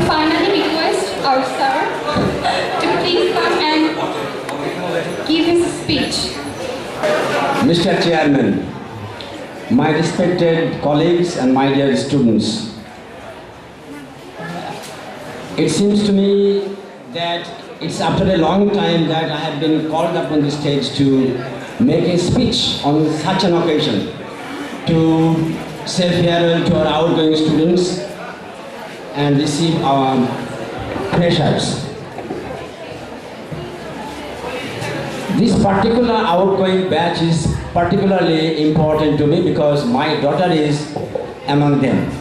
finally request our sir to please come and give his speech. Mr. Chairman, my respected colleagues and my dear students, it seems to me that it's after a long time that I have been called up on the stage to make a speech on such an occasion, to say farewell to our outgoing students and receive our freshers. This particular outgoing batch is particularly important to me because my daughter is among them.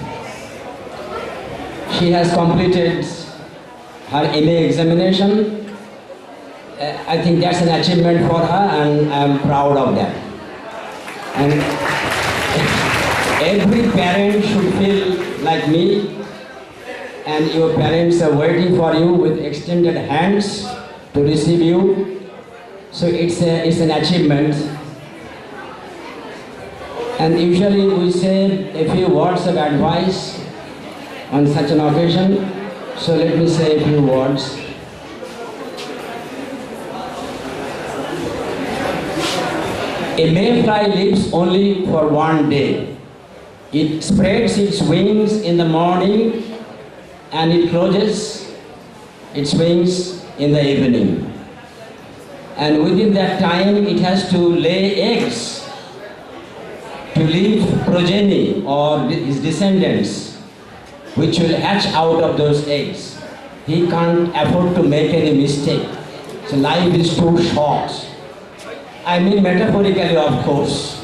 She has completed her MA examination. I think that's an achievement for her and I'm proud of that. And every parent should feel like me, and your parents are waiting for you with extended hands to receive you. So it's an achievement. And usually we say a few words of advice on such an occasion. So let me say a few words. A mayfly lives only for one day. It spreads its wings in the morning and it closes its wings in the evening. And within that time it has to lay eggs to leave progeny or his descendants, which will hatch out of those eggs. He can't afford to make any mistake. So life is too short. I mean metaphorically, of course.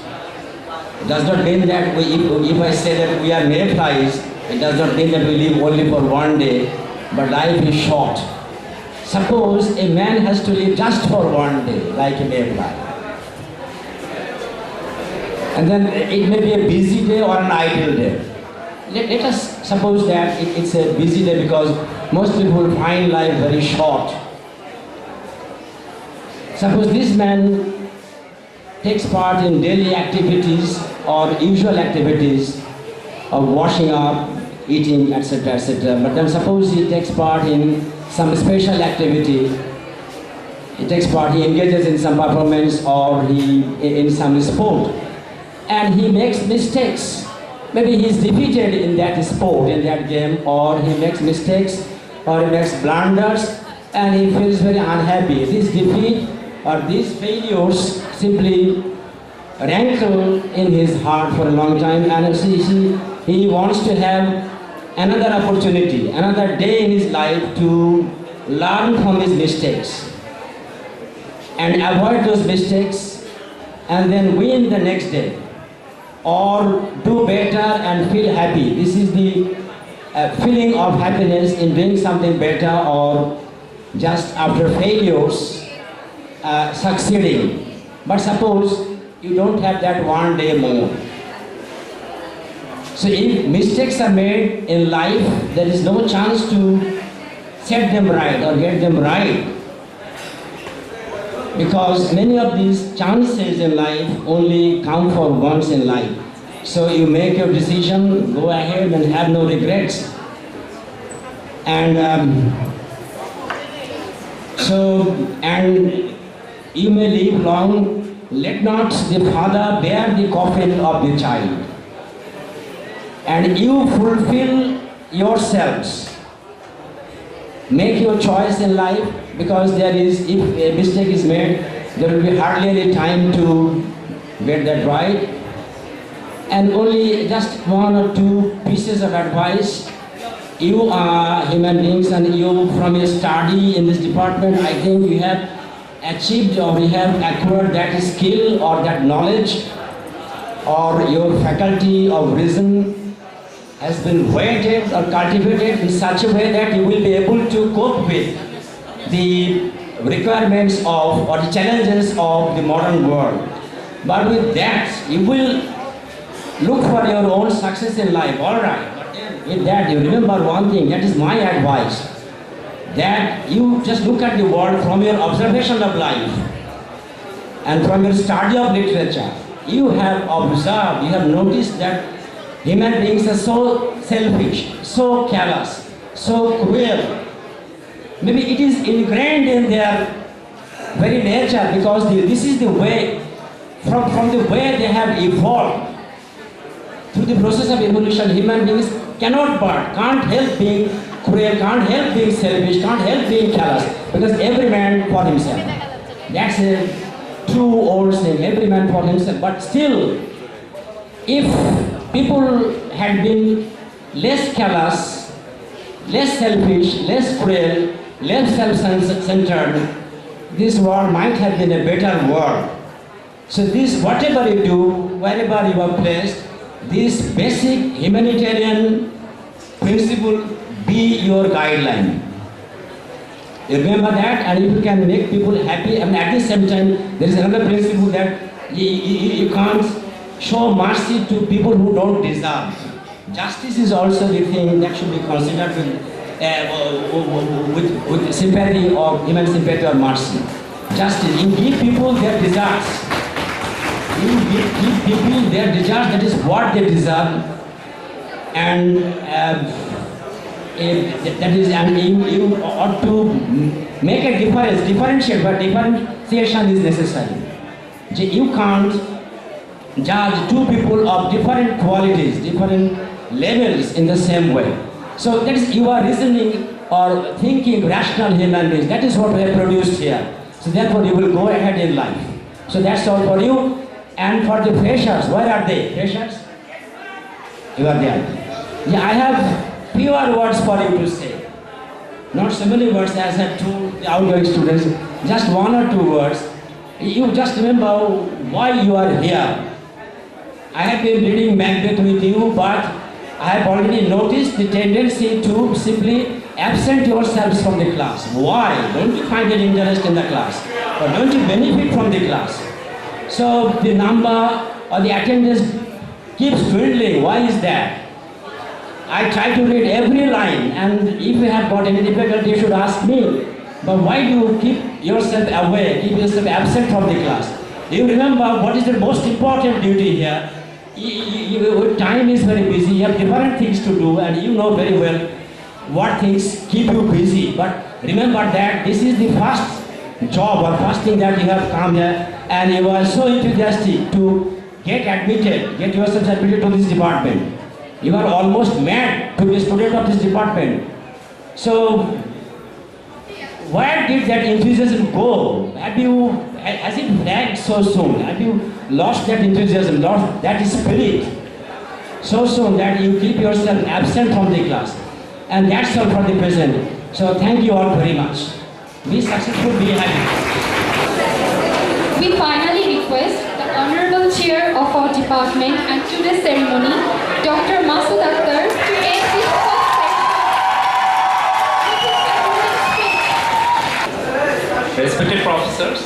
It does not mean that if I say that we are mayflies, it does not mean that we live only for one day, but life is short. Suppose a man has to live just for one day, like a mayfly. And then it may be a busy day or an idle day. Let us suppose that it's a busy day because most people find life very short. Suppose this man takes part in daily activities or usual activities of washing up, eating, etc., etc. But then suppose he takes part in some special activity. He engages in some performance or in some sport, and he makes mistakes. Maybe he is defeated in that sport, in that game, or he makes mistakes, or he makes blunders, and he feels very unhappy. This defeat or these failures simply rankle in his heart for a long time, and he wants to have another opportunity, another day in his life to learn from his mistakes and avoid those mistakes and then win the next day, or do better and feel happy. This is the feeling of happiness in doing something better, or just after failures succeeding. But suppose you don't have that one day more. So if mistakes are made in life, there is no chance to set them right or get them right. Because many of these chances in life only come for once in life. So you make your decision, go ahead and have no regrets. And you may live long. Let not the father bear the coffin of the child. And you fulfill yourselves. Make your choice in life, because if a mistake is made, there will be hardly any time to get that right. And only just one or two pieces of advice. You are human beings, and you, from your study in this department, I think you have achieved or you have acquired that skill or that knowledge, or your faculty of reason has been weighted or cultivated in such a way that you will be able to cope with the requirements of or the challenges of the modern world. But with that, you will look for your own success in life, all right. But then with that, you remember one thing, that is my advice, that you just look at the world from your observation of life and from your study of literature. You have observed, you have noticed that human beings are so selfish, so callous, so cruel. Maybe it is ingrained in their very nature because this is the way, from the way they have evolved. Through the process of evolution, human beings cannot but, can't help being cruel, can't help being selfish, can't help being callous, because every man for himself. That's a true old saying, every man for himself. But still, if people had been less callous, less selfish, less cruel, less self-centered, this world might have been a better world. So this, whatever you do, wherever you are placed, this basic humanitarian principle be your guideline. You remember that, and if you can make people happy, and at the same time, there is another principle that you can't show mercy to people who don't deserve. Justice is also the thing that should be considered with sympathy or even sympathy or mercy. Justice, you give people their deserts. You give people their deserts, that is what they deserve. And that is, and you ought to make a difference, differentiate, but differentiation is necessary. You can't judge two people of different qualities, different levels in the same way. So that is, you are reasoning or thinking rational human beings. That is what we have produced here. So therefore you will go ahead in life. So that's all for you. And for the freshers, where are they? Freshers? You are there. Yeah, I have fewer words for you to say. Not so many words as I told the outgoing students. Just one or two words. You just remember why you are here. I have been reading Macbeth with you, but I have already noticed the tendency to simply absent yourselves from the class. Why? Don't you find an interest in the class? Or don't you benefit from the class? So the number or the attendance keeps dwindling. Why is that? I try to read every line, and if you have got any difficulty, you should ask me. But why do you keep yourself away, keep yourself absent from the class? You remember what is the most important duty here? Time is very busy, you have different things to do, and you know very well what things keep you busy. But remember that this is the first job or first thing that you have come here, and you are so enthusiastic to get admitted, get yourself admitted to this department. You are almost mad to be a student of this department. So, where did that enthusiasm go? Has it flagged so soon? Have you lost that enthusiasm, lost that spirit so soon that you keep yourself absent from the class? And that's all for the present. So thank you all very much. Be successful, be happy. We finally request the Honorable Chair of our department and today's ceremony, Dr. Masood Akhtar, to end this first session. Respected professors,